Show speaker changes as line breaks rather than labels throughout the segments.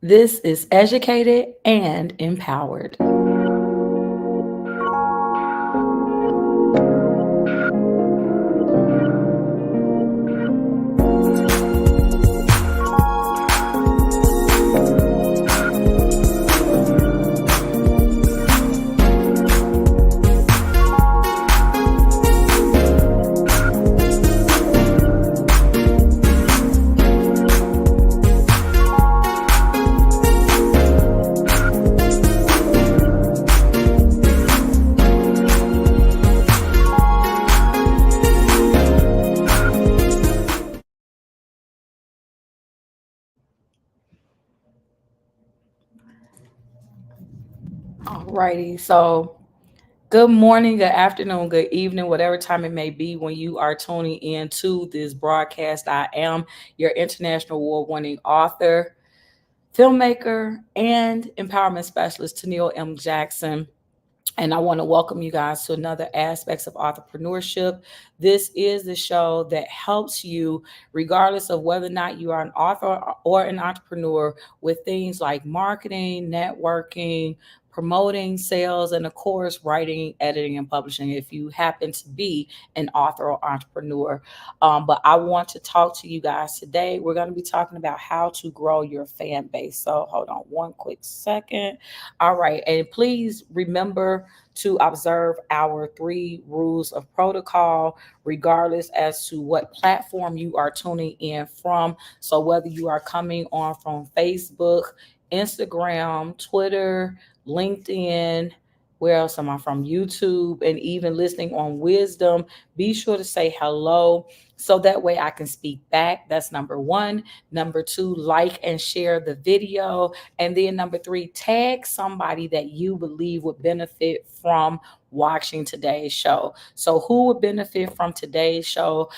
This is Educated and Empowered. Alrighty, so good morning, good afternoon, good evening, whatever time it may be when you are tuning in to this broadcast. I am your international award-winning author, filmmaker, and empowerment specialist, Tennille M. Jackson. And I want to welcome you guys to another aspects of entrepreneurship. This is the show that helps you, regardless of whether or not you are an author or an entrepreneur, with things like marketing, networking, promoting, sales, and of course, writing, editing, and publishing if you happen to be an author or entrepreneur. But I want to talk to you guys today. We're going to be talking about how to grow your fan base. So hold on one quick second. All right. And please remember to observe our 3 rules of protocol, regardless as to what platform you are tuning in from. So whether you are coming on from Facebook, Instagram, Twitter, LinkedIn, where else am I from? YouTube, and even listening on Wisdom, be sure to say hello so that way I can speak back. That's number one. Number two, like and share the video. And then number three, tag somebody that you believe would benefit from watching today's show. So who would benefit from today's show?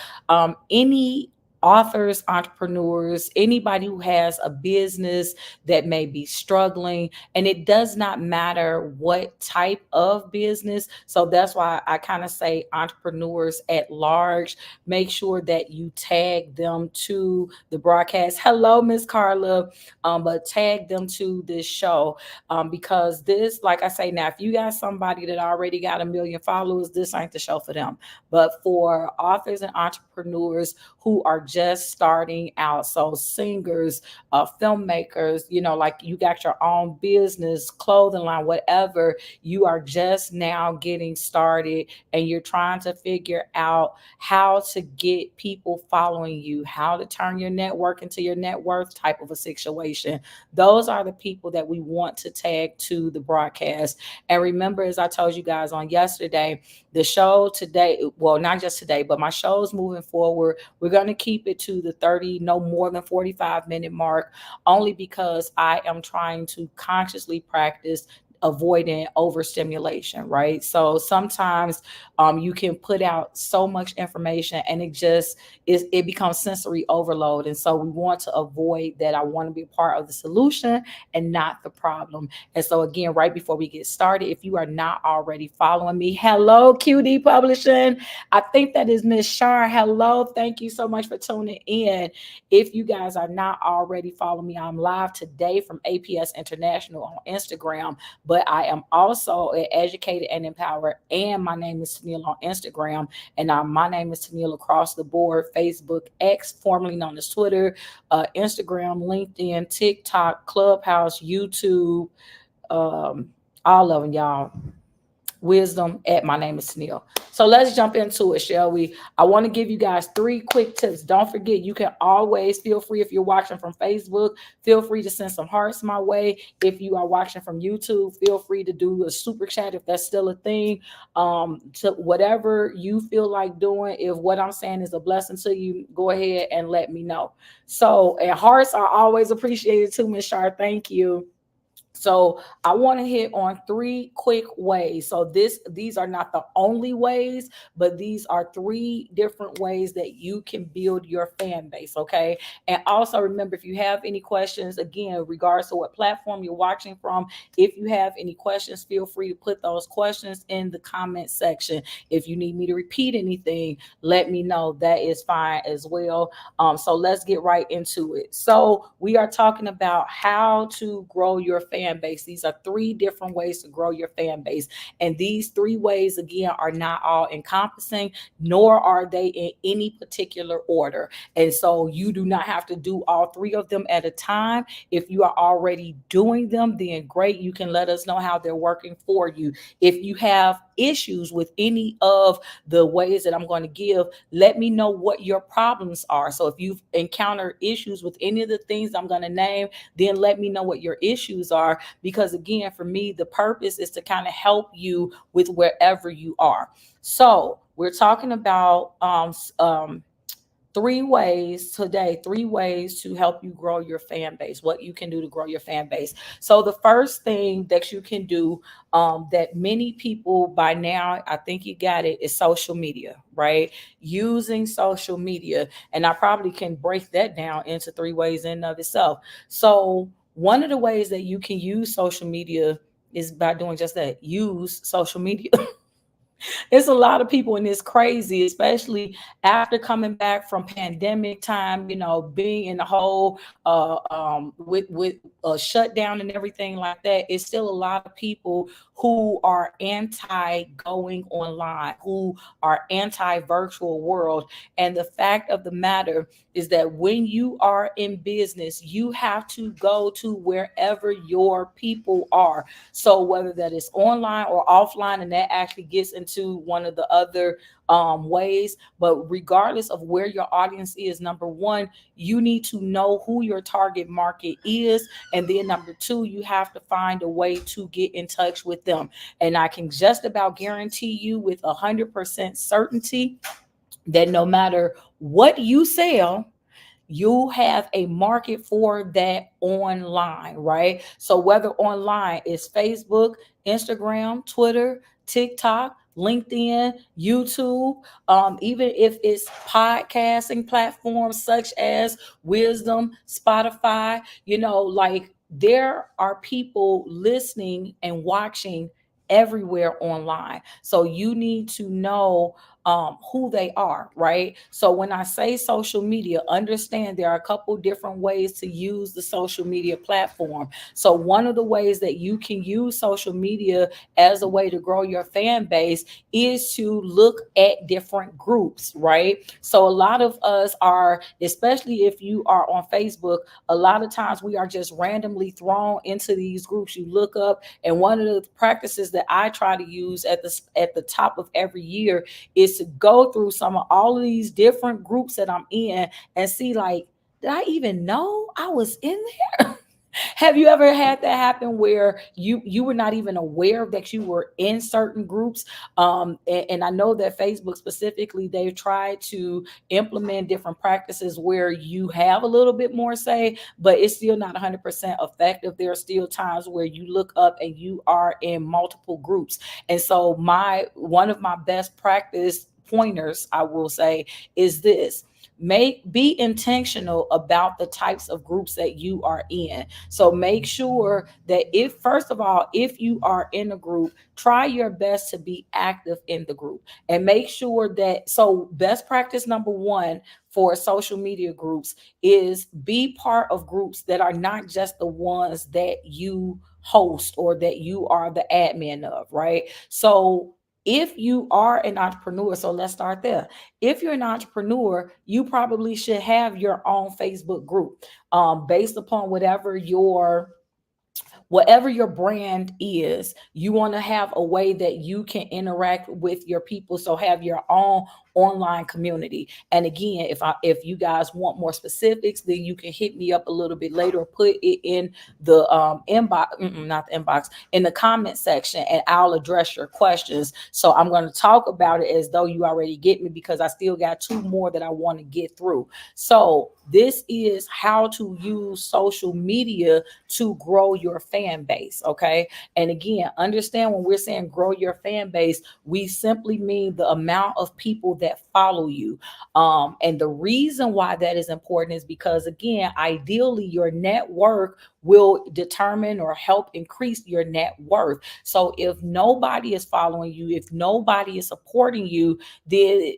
Any authors, entrepreneurs, anybody who has a business that may be struggling, and it does not matter what type of business. So that's why I kind of say entrepreneurs at large. Make sure that you tag them to the broadcast. Hello, Miss Carla. But tag them to this show, because this, like I say, now if you got somebody that already got 1 million followers, this ain't the show for them. But for authors and entrepreneurs who are just starting out, so singers, filmmakers, like you got your own business, clothing line, whatever, you are just now getting started and you're trying to figure out how to get people following you, how to turn your network into your net worth type of a situation. Those are the people that we want to tag to the broadcast. And remember, as I told you guys on yesterday, the show today, well, not just today, but my shows moving forward, we're going to keep it to the 30, no more than 45-minute mark, only because I am trying to consciously practice avoiding overstimulation, right? So sometimes you can put out so much information and it becomes sensory overload. And so we want to avoid that. I want to be part of the solution and not the problem. And so again, right before we get started, if you are not already following me, hello, QD Publishing. I think that is Miss Shar. Hello. Thank you so much for tuning in. If you guys are not already following me, I'm live today from APS International on Instagram, but I am also Educated and Empowered, and my name is Tennille on Instagram, and my name is Tennille across the board: Facebook, X, formerly known as Twitter, Instagram, LinkedIn, TikTok, Clubhouse, YouTube, all of them, y'all. Wisdom at my name is Tennille. So let's jump into it, shall we? I want to give you guys 3 quick tips. Don't forget, you can always feel free, if you're watching from Facebook, feel free to send some hearts my way. If you are watching from YouTube, feel free to do a super chat if that's still a thing. To whatever you feel like doing. If what I'm saying is a blessing to you, go ahead and let me know. So, and hearts are always appreciated too, Miss Shar. Thank you. So I want to hit on three quick ways. So these are not the only ways, but these are three different ways that you can build your fan base. Okay. And also remember, if you have any questions, again, regardless of what platform you're watching from, if you have any questions, feel free to put those questions in the comment section. If you need me to repeat anything, let me know. That is fine as well. So let's get right into it. So we are talking about how to grow your fan base. These are three different ways to grow your fan base. And these three ways, again, are not all encompassing, nor are they in any particular order. And so you do not have to do all three of them at a time. If you are already doing them, then great. You can let us know how they're working for you. If you have issues with any of the ways that I'm going to give, let me know what your problems are. So if you've encountered issues with any of the things I'm going to name, then let me know what your issues are. Because again, for me, the purpose is to kind of help you with wherever you are. So we're talking about three ways today, three ways to help you grow your fan base, what you can do to grow your fan base. So the first thing that you can do, that many people by now, I think you got it, is social media, right? Using social media. And I probably can break that down into three ways in and of itself. So one of the ways that you can use social media is by doing just that, use social media. It's a lot of people, and it's crazy, especially after coming back from pandemic time, being in the whole with shutdown and everything like that. It's still a lot of people who are anti going online, who are anti virtual world. And the fact of the matter is that when you are in business, you have to go to wherever your people are. So whether that is online or offline, and that actually gets into one of the other ways, but regardless of where your audience is, number one, you need to know who your target market is. And then number two, you have to find a way to get in touch with them. And I can just about guarantee you with 100% certainty that no matter what you sell, you have a market for that online, right? So whether online is Facebook, Instagram, Twitter, TikTok, LinkedIn, YouTube, even if it's podcasting platforms such as Wisdom, Spotify, like there are people listening and watching everywhere online. So you need to know who they are, right? So when I say social media, understand there are a couple different ways to use the social media platform. So one of the ways that you can use social media as a way to grow your fan base is to look at different groups, right? So a lot of us are, especially if you are on Facebook, a lot of times we are just randomly thrown into these groups. You look up, and one of the practices that I try to use at the top of every year is to go through some of all of these different groups that I'm in and see, like, did I even know I was in there? Have you ever had that happen where you were not even aware that you were in certain groups? And I know that Facebook specifically, they've tried to implement different practices where you have a little bit more say, but it's still not 100% effective. There are still times where you look up and you are in multiple groups. And so one of my best practice pointers, I will say, is this: be intentional about the types of groups that you are in. So make sure that, if first of all, if you are in a group, try your best to be active in the group, and make sure that, so best practice number one for social media groups is be part of groups that are not just the ones that you host or that you are the admin of, right? So if you are an entrepreneur, so let's start there. If you're an entrepreneur, you probably should have your own Facebook group, based upon whatever your brand is. You want to have a way that you can interact with your people. So have your own online community. And again, if you guys want more specifics, then you can hit me up a little bit later or put it in the inbox, not the inbox, in the comment section, and I'll address your questions. So I'm going to talk about it as though you already get me, because I still got two more that I want to get through. So this is how to use social media to grow your fan base. Okay. And again, understand, when we're saying grow your fan base, we simply mean the amount of people that follow you. And the reason why that is important is because, again, ideally, your network will determine or help increase your net worth. So if nobody is following you, if nobody is supporting you, then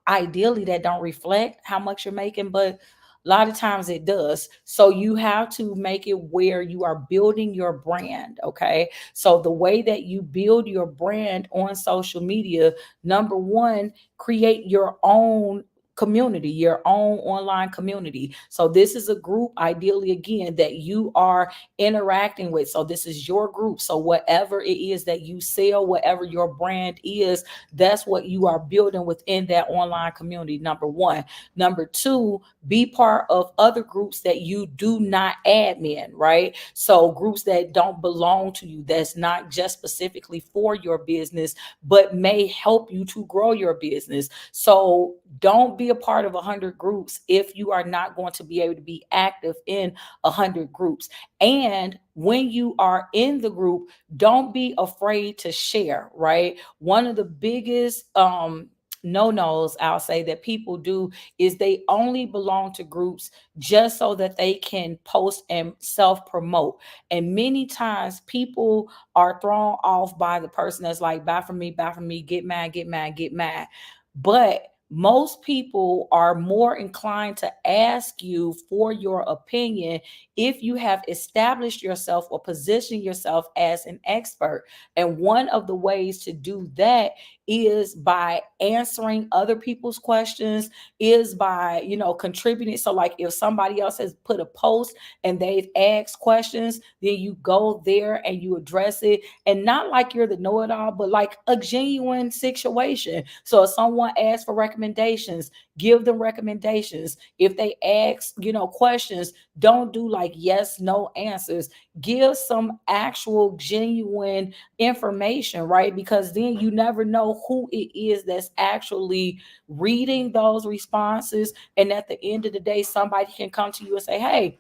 ideally that don't reflect how much you're making, but a lot of times it does. So you have to make it where you are building your brand. Okay. So the way that you build your brand on social media, number one, create your own community, your own online community. So this is a group, ideally, again, that you are interacting with. So this is your group. So whatever it is that you sell, whatever your brand is, that's what you are building within that online community. Number one. Number two, be part of other groups that you do not admin, right? So groups that don't belong to you, that's not just specifically for your business, but may help you to grow your business. So don't be a part of 100 groups if you are not going to be able to be active in 100 groups. And when you are in the group, don't be afraid to share, right? One of the biggest no-nos, I'll say, that people do is they only belong to groups just so that they can post and self-promote. And many times people are thrown off by the person that's like, buy from me, get mad, get mad, get mad. But most people are more inclined to ask you for your opinion if you have established yourself or positioned yourself as an expert. And one of the ways to do that is by answering other people's questions, is by, contributing. So like if somebody else has put a post and they've asked questions, then you go there and you address it. And not like you're the know-it-all, but like a genuine situation. So if someone asks for recommendations, give them recommendations. If they ask, questions, don't do like yes, no answers. Give some actual genuine information, right? Because then you never know who it is that's actually reading those responses. And at the end of the day, somebody can come to you and say, hey,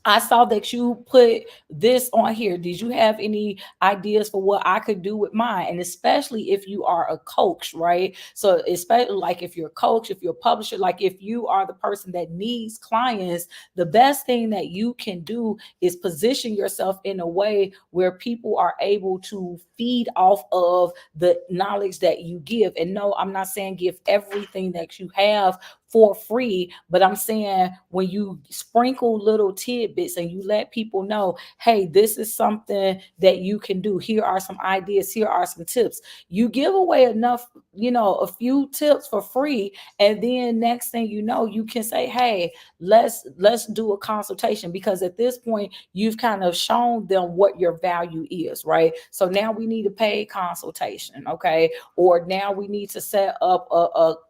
I saw that you put this on here. Did you have any ideas for what I could do with mine? And especially if you are a coach, right? So especially like if you're a coach, if you're a publisher, like if you are the person that needs clients, the best thing that you can do is position yourself in a way where people are able to feed off of the knowledge that you give. And no, I'm not saying give everything that you have for free, but I'm saying when you sprinkle little tidbits and you let people know, hey, this is something that you can do. Here are some ideas. Here are some tips. You give away enough, a few tips for free, and then next thing you know, you can say, hey, let's do a consultation, because at this point you've kind of shown them what your value is, right? So now we need a paid consultation, okay? Or now we need to set up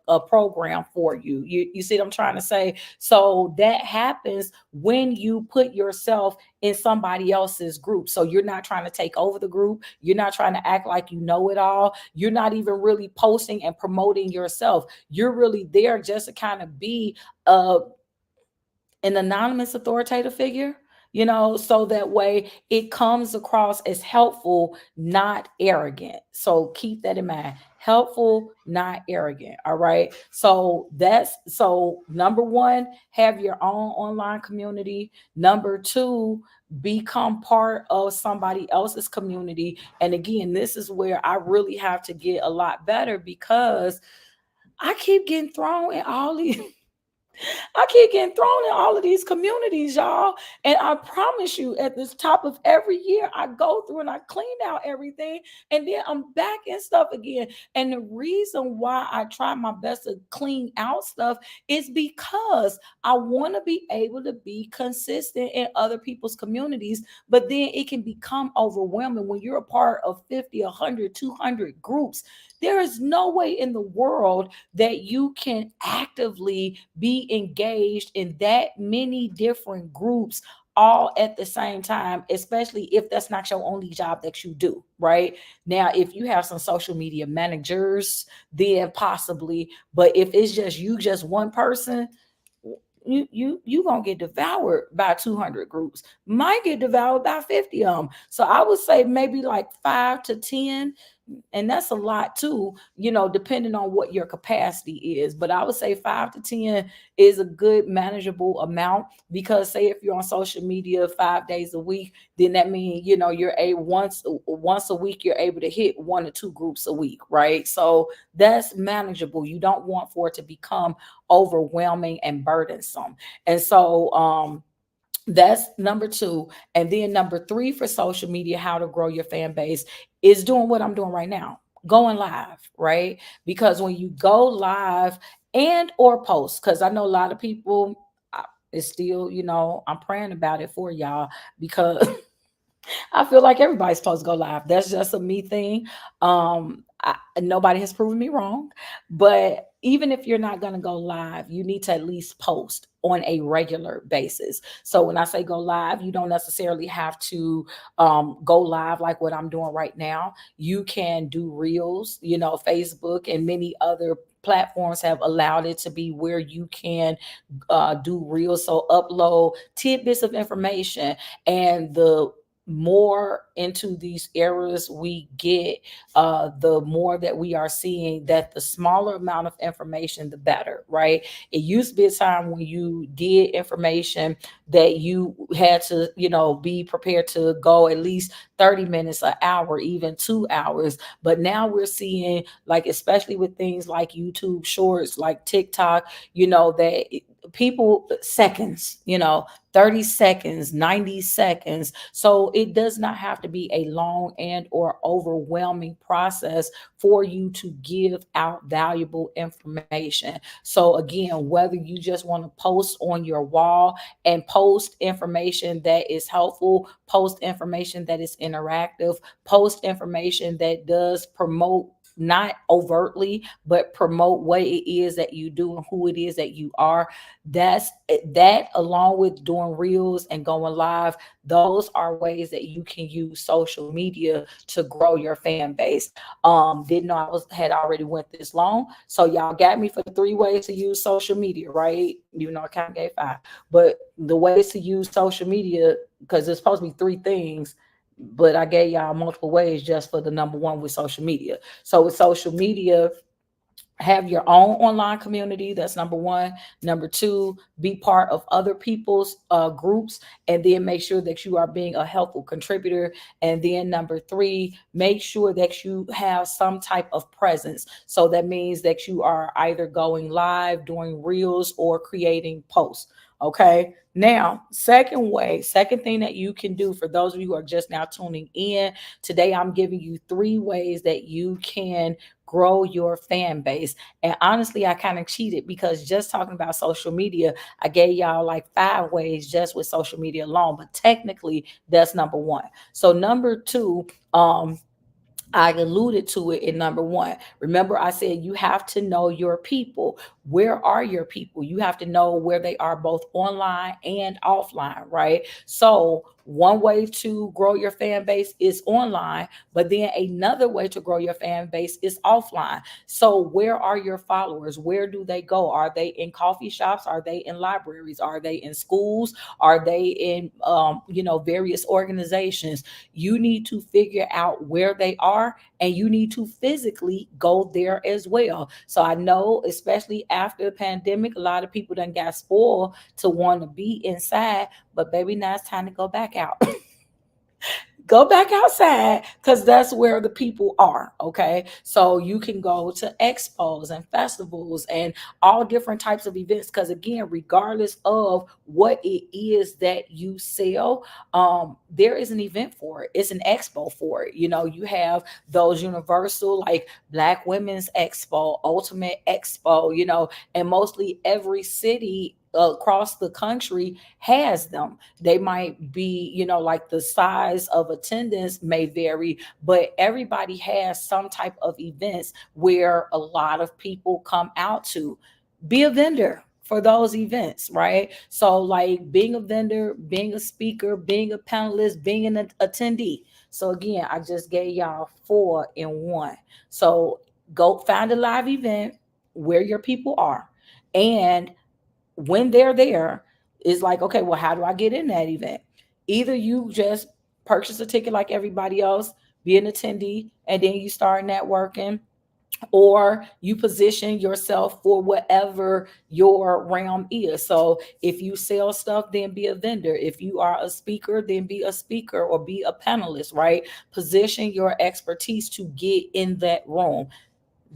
a program for you. You see what I'm trying to say? So that happens when you put yourself in somebody else's group. So you're not trying to take over the group. You're not trying to act like you know it all. You're not even really posting and promoting yourself. You're really there just to kind of be an anonymous authoritative figure, so that way it comes across as helpful, not arrogant. So keep that in mind. Helpful, not arrogant. All right. So number one, have your own online community. Number two, become part of somebody else's community. And again, this is where I really have to get a lot better, because I keep getting thrown in all these I keep getting thrown in all of these communities, y'all. And I promise you, at the top of every year, I go through and I clean out everything, and then I'm back in stuff again. And the reason why I try my best to clean out stuff is because I want to be able to be consistent in other people's communities, but then it can become overwhelming when you're a part of 50, 100, 200 groups. There is no way in the world that you can actively be engaged in that many different groups all at the same time, especially if that's not your only job that you do, right? Now, if you have some social media managers, then possibly, but if it's just you, just one person, you gonna get devoured by 200 groups, might get devoured by 50 of them. So I would say maybe like 5 to 10, and that's a lot too, depending on what your capacity is. But I would say 5 to 10 is a good manageable amount, because say if you're on social media 5 days a week, then that means you're a once a week you're able to hit 1 or 2 groups a week, right? So that's manageable. You don't want for it to become overwhelming and burdensome. And so that's number two. And then number three for social media, how to grow your fan base, is doing what I'm doing right now, going live, right? Because when you go live and or post, because I know a lot of people, it's still, I'm praying about it for y'all, because I feel like everybody's supposed to go live. That's just a me thing. Nobody has proven me wrong. But even if you're not going to go live, you need to at least post on a regular basis. So when I say go live, you don't necessarily have to go live like what I'm doing right now. You can do reels, Facebook and many other platforms have allowed it to be where you can do reels. So upload tidbits of information, and the more into these eras we get, the more that we are seeing that the smaller amount of information, the better, right? It used to be a time when you did information that you had to, be prepared to go at least 30 minutes, an hour, even 2 hours. But now we're seeing, like, especially with things like YouTube shorts, like TikTok, that people seconds, 30 seconds, 90 seconds. So it does not have to be a long and or overwhelming process for you to give out valuable information. So again, whether you just want to post on your wall and post information that is helpful, post information that is interactive, post information that does promote, not overtly, but promote what it is that you do and who it is that you are. That, along with doing reels and going live, those are ways that you can use social media to grow your fan base. Didn't know had already went this long. So y'all got me for 3 ways to use social media, right? I kind of gave 5. But the ways to use social media, because it's supposed to be 3 things, but I gave y'all multiple ways just for the number one with social media. So with social media, have your own online community. That's number one. Number two, be part of other people's groups, and then make sure that you are being a helpful contributor. And then number three, make sure that you have some type of presence. So that means that you are either going live, doing reels, or creating posts. Okay. Now, second thing that you can do, for those of you who are just now tuning in, today I'm giving you 3 ways that you can grow your fan base. And honestly, I kind of cheated, because just talking about social media, I gave y'all like 5 ways just with social media alone, but technically that's number one. So number two, I alluded to it in number one. Remember, I said you have to know your people. Where are your people? You have to know where they are, both online and offline, right? So one way to grow your fan base is online, but then another way to grow your fan base is offline. So where are your followers? Where do they go? Are they in coffee shops? Are they in libraries? Are they in schools? Are they in various organizations? You need to figure out where they are, and you need to physically go there as well. So I know, especially after the pandemic, a lot of people done got spoiled to want to be inside, but baby, now it's time to go back out. Go back outside because that's where the people are. Okay. So you can go to expos and festivals and all different types of events. Because again, regardless of what it is that you sell, there is an event for it. It's an expo for it. You have those universal, like Black Women's Expo, Ultimate Expo, and mostly every city across the country has them. They might be, like the size of attendance may vary, but everybody has some type of events where a lot of people come out to be a vendor for those events, right? So, like being a vendor, being a speaker, being a panelist, being an attendee. So, again, I just gave y'all four in one. So, go find a live event where your people are. And when they're there, it's like, okay, well, how do I get in that event? Either you just purchase a ticket like everybody else, be an attendee, and then you start networking, or you position yourself for whatever your realm is. So if you sell stuff, then be a vendor. If you are a speaker, then be a speaker or be a panelist, right? Position your expertise to get in that room.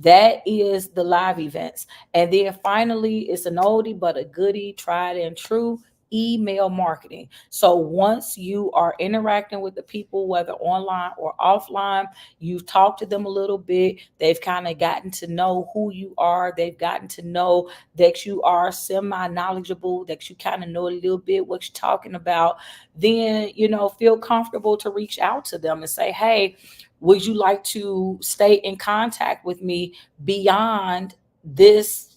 That is the live events. And then finally, it's an oldie but a goodie, tried and true, email marketing. So once you are interacting with the people, whether online or offline, you've talked to them a little bit, they've kind of gotten to know who you are, they've gotten to know that you are semi knowledgeable, that you kind of know a little bit what you're talking about, then feel comfortable to reach out to them and say, hey, would you like to stay in contact with me beyond this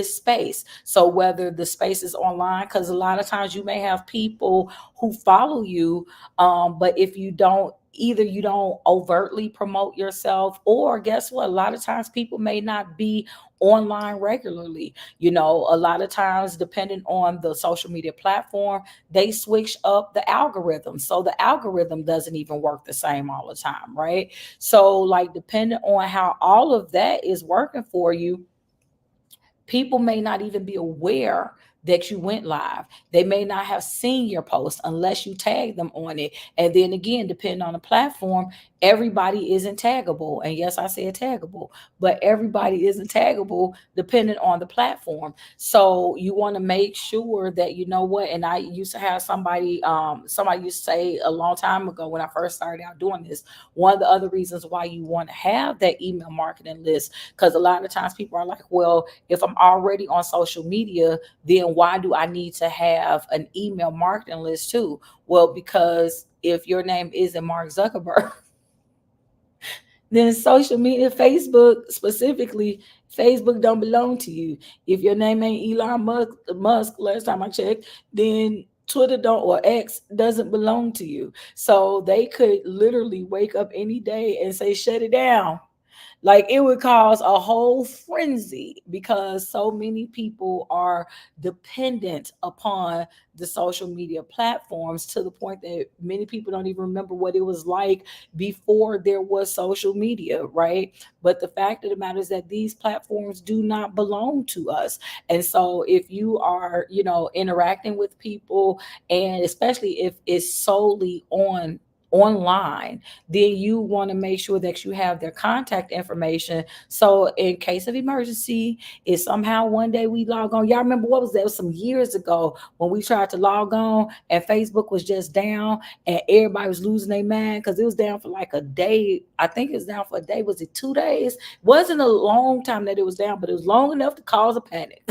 space? So whether the space is online, because a lot of times you may have people who follow you, but if you don't, either you don't overtly promote yourself, or guess what, a lot of times people may not be online regularly. A lot of times, depending on the social media platform, they switch up the algorithm, so the algorithm doesn't even work the same all the time, right? So, like, depending on how all of that is working for you, people may not even be aware that you went live. They may not have seen your post unless you tag them on it. And then again, depending on the platform, everybody isn't taggable. And yes, I said taggable, but everybody isn't taggable depending on the platform. So you want to make sure that you know what. And I used to have somebody used to say a long time ago when I first started out doing this, one of the other reasons why you want to have that email marketing list, because a lot of times people are like, well, if I'm already on social media, then why do I need to have an email marketing list too? Well, because if your name isn't Mark Zuckerberg, then social media, Facebook specifically, Facebook don't belong to you. If your name ain't Elon Musk, last time I checked, then Twitter don't, or X doesn't belong to you. So they could literally wake up any day and say, shut it down. Like, it would cause a whole frenzy because so many people are dependent upon the social media platforms, to the point that many people don't even remember what it was like before there was social media, right? But the fact of the matter is that these platforms do not belong to us. And so if you are, interacting with people, and especially if it's solely online, then you want to make sure that you have their contact information. So in case of emergency, if somehow one day we log on, y'all remember what was that? It was some years ago when we tried to log on and Facebook was just down and everybody was losing their mind because it was down for like a day. I think it was down for a day. Was it 2 days? Wasn't a long time that it was down, but it was long enough to cause a panic.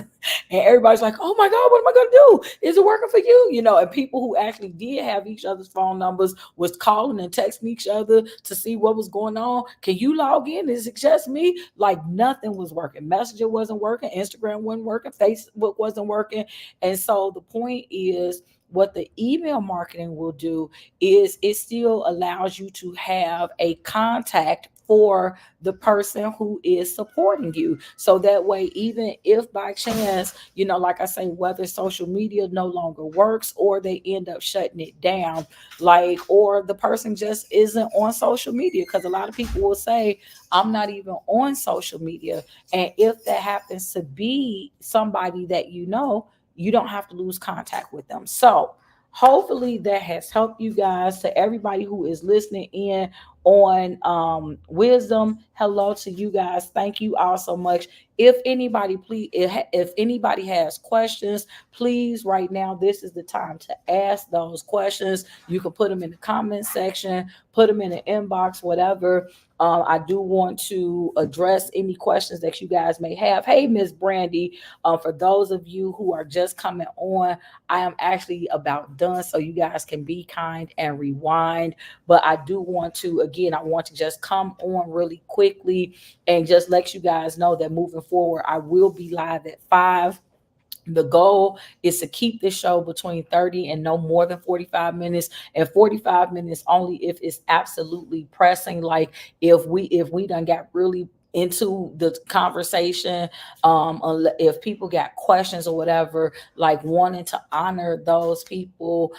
And everybody's like, oh my God, what am I going to do? Is it working for you? And people who actually did have each other's phone numbers was calling and texting each other to see what was going on. Can you log in? Is it just me? Like, nothing was working. Messenger wasn't working. Instagram wasn't working. Facebook wasn't working. And so the point is, what the email marketing will do is it still allows you to have a contact for the person who is supporting you. So that way, even if by chance, like I say, whether social media no longer works or they end up shutting it down, like, or the person just isn't on social media, because a lot of people will say, I'm not even on social media. And if that happens to be somebody that you don't have to lose contact with them. So hopefully that has helped you guys. To everybody who is listening in on wisdom, hello to you guys. Thank you all so much. If anybody, please, if anybody has questions, please, right now, this is the time to ask those questions. You can put them in the comment section, put them in the inbox, whatever. I do want to address any questions that you guys may have. Hey, Miss Brandy, for those of you who are just coming on, I am actually about done, so you guys can be kind and rewind. But I do want to, again, I want to just come on really quickly and just let you guys know that moving forward, I will be live at 5. The goal is to keep this show between 30 and no more than 45 minutes, and 45 minutes only if it's absolutely pressing. Like if we done got really into the conversation, if people got questions or whatever, like wanting to honor those people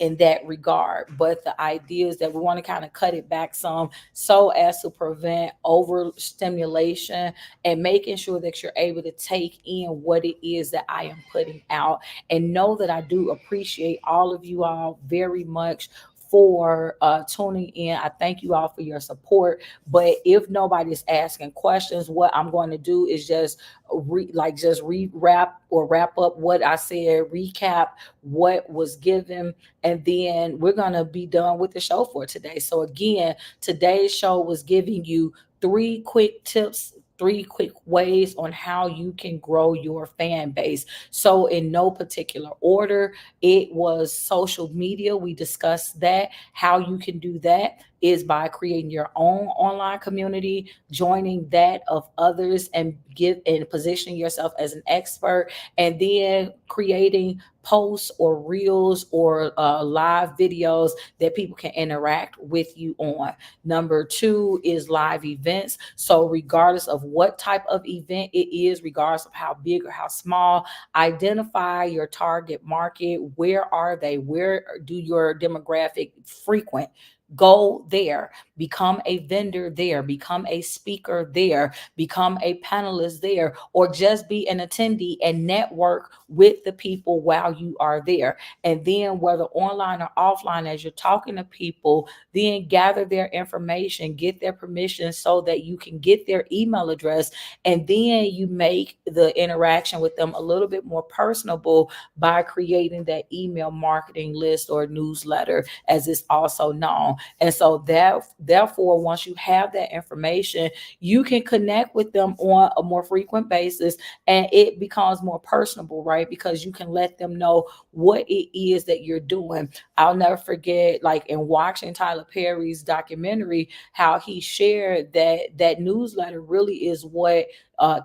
in that regard. But the idea is that we want to kind of cut it back some so as to prevent overstimulation and making sure that you're able to take in what it is that I am putting out, and know that I do appreciate all of you all very much for tuning in. I thank you all for your support. But if nobody's asking questions, what I'm going to do is just wrap up what I said, recap what was given, and then we're going to be done with the show for today. So again, today's show was giving you 3 quick tips, 3 quick ways on how you can grow your fan base. So, in no particular order, it was social media. We discussed that. How you can do that is by creating your own online community, joining that of others, and give and position yourself as an expert, and then creating posts or reels or live videos that people can interact with you on. Number 2 is live events. So, regardless of what type of event it is, regardless of how big or how small, identify your target market. Where are they? Where do your demographic frequent? Go there, become a vendor there, become a speaker there, become a panelist there, or just be an attendee and network with the people while you are there. And then, whether online or offline, as you're talking to people, then gather their information, get their permission so that you can get their email address, and then you make the interaction with them a little bit more personable by creating that email marketing list or newsletter, as it's also known. And so therefore, once you have that information, you can connect with them on a more frequent basis, and it becomes more personable, right? Because you can let them know what it is that you're doing. I'll never forget, like in watching Tyler Perry's documentary, how he shared that newsletter really is what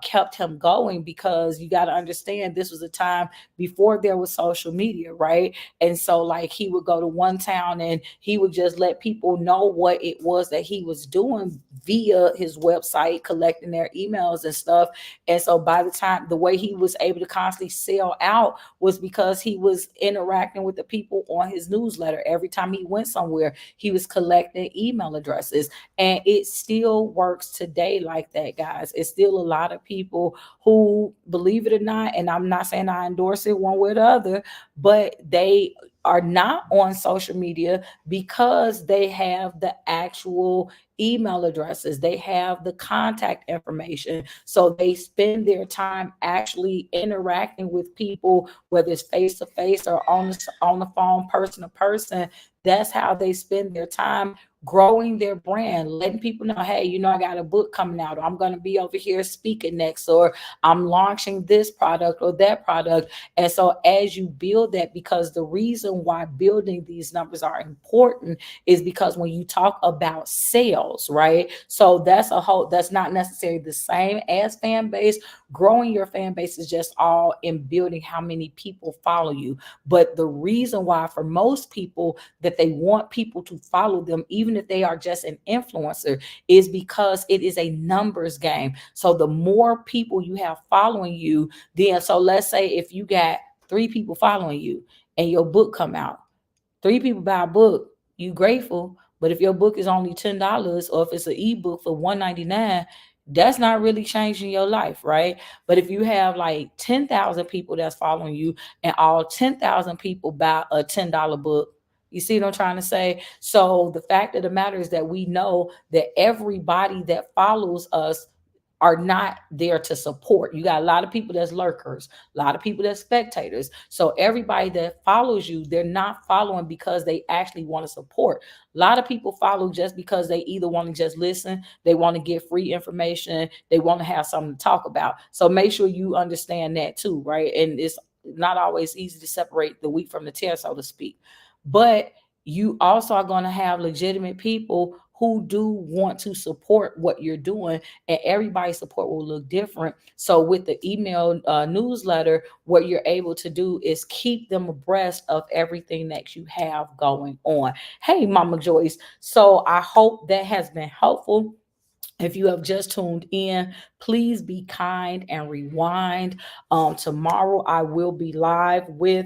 kept him going, because you got to understand this was a time before there was social media, right? And so, like, he would go to one town and he would just let people know what it was that he was doing via his website, collecting their emails and stuff. And so, by the time, the way he was able to constantly sell out was because he was interacting with the people on his newsletter. Every time he went somewhere, he was collecting email addresses. And it still works today like that, guys. It's still a lot of people who, believe it or not, and I'm not saying I endorse it one way or the other, but they are not on social media because they have the actual email addresses, they have the contact information. So they spend their time actually interacting with people, whether it's face to face or on the phone, person to person. That's how they spend their time growing their brand, letting people know, hey, I got a book coming out, or I'm going to be over here speaking next, or I'm launching this product or that product. And so, as you build that, because the reason why building these numbers are important is because when you talk about sales, right? So that's not necessarily the same as fan base. Growing your fan base is just all in building how many people follow you. But the reason why for most people that they want people to follow them, even if they are just an influencer, is because it is a numbers game. So the more people you have following you, then, so let's say if you got 3 people following you and your book come out, 3 people buy a book, you grateful. But if your book is only $10, or if it's an ebook for $1.99, That's not really changing your life, right? But if you have like 10,000 people that's following you, and all 10,000 people buy a $10 book, you see what I'm trying to say? So the fact of the matter is that we know that everybody that follows us are not there to support. You got a lot of people that's lurkers, a lot of people that's spectators. So everybody that follows you, they're not following because they actually want to support. A lot of people follow just because they either want to just listen, they want to get free information, they want to have something to talk about. So make sure you understand that too, right? And it's not always easy to separate the wheat from the tare, so to speak. But you also are going to have legitimate people who do want to support what you're doing, and everybody's support will look different. So with the email newsletter, what you're able to do is keep them abreast of everything that you have going on. Hey, Mama Joyce. So I hope that has been helpful. If you have just tuned in, please be kind and rewind. Tomorrow I will be live with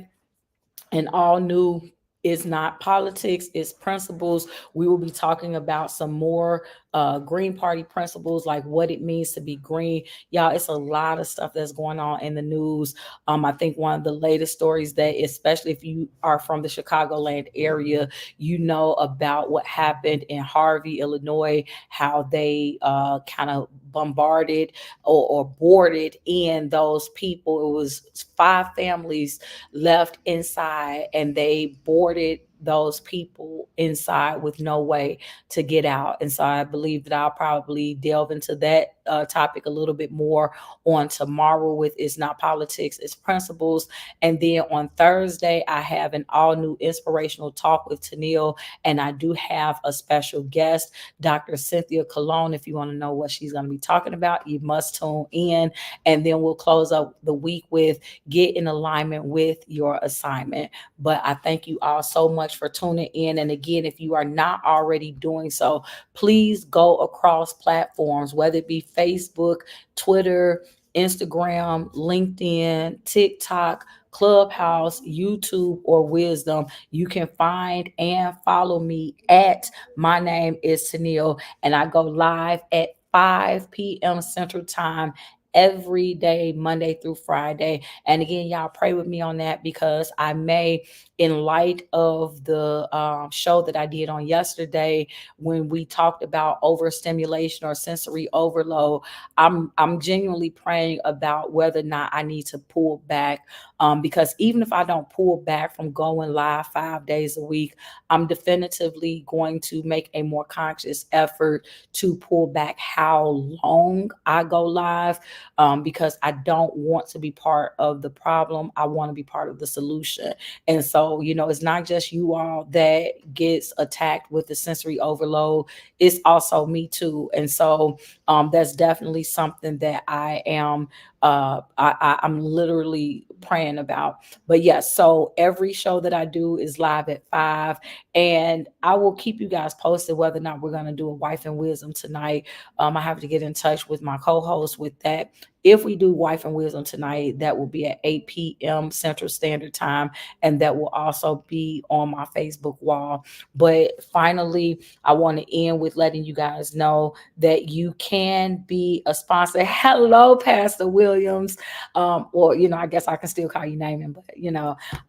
an all new, it's not politics, it's principles. We will be talking about some more Green Party principles, like what it means to be green. Y'all, it's a lot of stuff that's going on in the news. I think one of the latest stories that, especially if you are from the Chicagoland area, you know about what happened in Harvey, Illinois, how they kind of bombarded or boarded in those people. It was 5 families left inside, and they boarded those people inside with no way to get out. And so I believe that I'll probably delve into that topic a little bit more on tomorrow with It's Not Politics, It's Principles. And then on Thursday, I have an all new inspirational talk with Tennille, and I do have a special guest, Dr. Cynthia Cologne. If you want to know what she's going to be talking about, you must tune in. And then we'll close up the week with Get in Alignment with Your Assignment. But I thank you all so much for tuning in. And again, if you are not already doing so, please go across platforms, whether it be Facebook, Twitter, Instagram, LinkedIn, TikTok, Clubhouse, YouTube, or Wisdom. You can find and follow me at My Name is Tennille, and I go live at 5 p.m. Central Time every day, Monday through Friday. And again, y'all pray with me on that, because I may, in light of the show that I did on yesterday, when we talked about overstimulation or sensory overload, I'm genuinely praying about whether or not I need to pull back. Because even if I don't pull back from going live 5 days a week, I'm definitively going to make a more conscious effort to pull back how long I go live, because I don't want to be part of the problem. I want to be part of the solution. And so, it's not just you all that gets attacked with the sensory overload, it's also me too. And so that's definitely something that I am I'm literally praying about. But yes, so every show that I do is live at 5, and I will keep you guys posted whether or not we're going to do a Wife and Wisdom tonight. I have to get in touch with my co-host with that. If we do Wife and Wisdom tonight, that will be at 8 p.m. Central Standard Time, and that will also be on my Facebook wall. But finally, I want to end with letting you guys know that you can be a sponsor. Hello, Pastor Williams. Or, I guess I can still call you naming, but,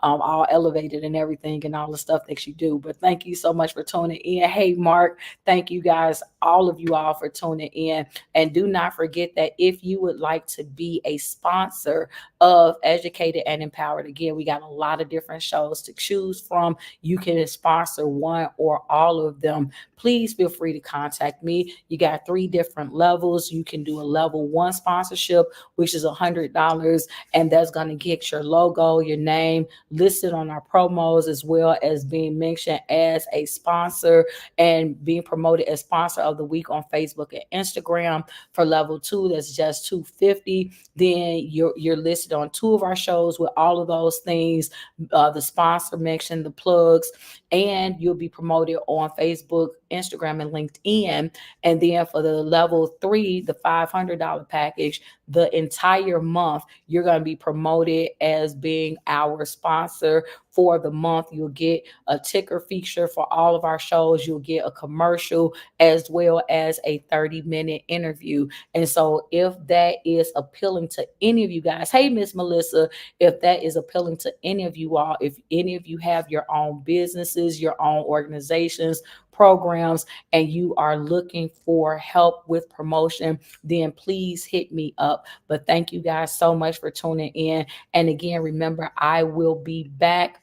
all elevated and everything and all the stuff that you do. But thank you so much for tuning in. Hey, Mark, thank you guys, all of you all, for tuning in. And do not forget that if you would like to be a sponsor of Educated and Empowered, again, we got a lot of different shows to choose from. You can sponsor one or all of them. Please feel free to contact me. You got 3 different levels. You can do a level 1 sponsorship, which is $100, and that's going to get your logo, your name listed on our promos, as well as being mentioned as a sponsor and being promoted as sponsor of the week on Facebook and Instagram. For level 2, that's just $250. 50, then you're listed on 2 of our shows with all of those things, the sponsor mention, the plugs, and you'll be promoted on Facebook, Instagram, and LinkedIn. And then for the level 3, the $500 package, the entire month, you're going to be promoted as being our sponsor for the month. You'll get a ticker feature for all of our shows. You'll get a commercial as well as a 30-minute interview. And so if that is appealing to any of you guys, hey, Miss Melissa, if that is appealing to any of you all, if any of you have your own businesses, your own organizations, programs, and you are looking for help with promotion, then please hit me up. But thank you guys so much for tuning in. And again, remember, I will be back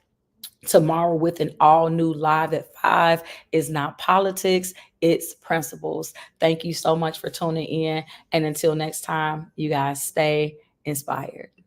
tomorrow with an all new live at 5. It's not politics, it's principles. Thank you so much for tuning in. And until next time, you guys stay inspired.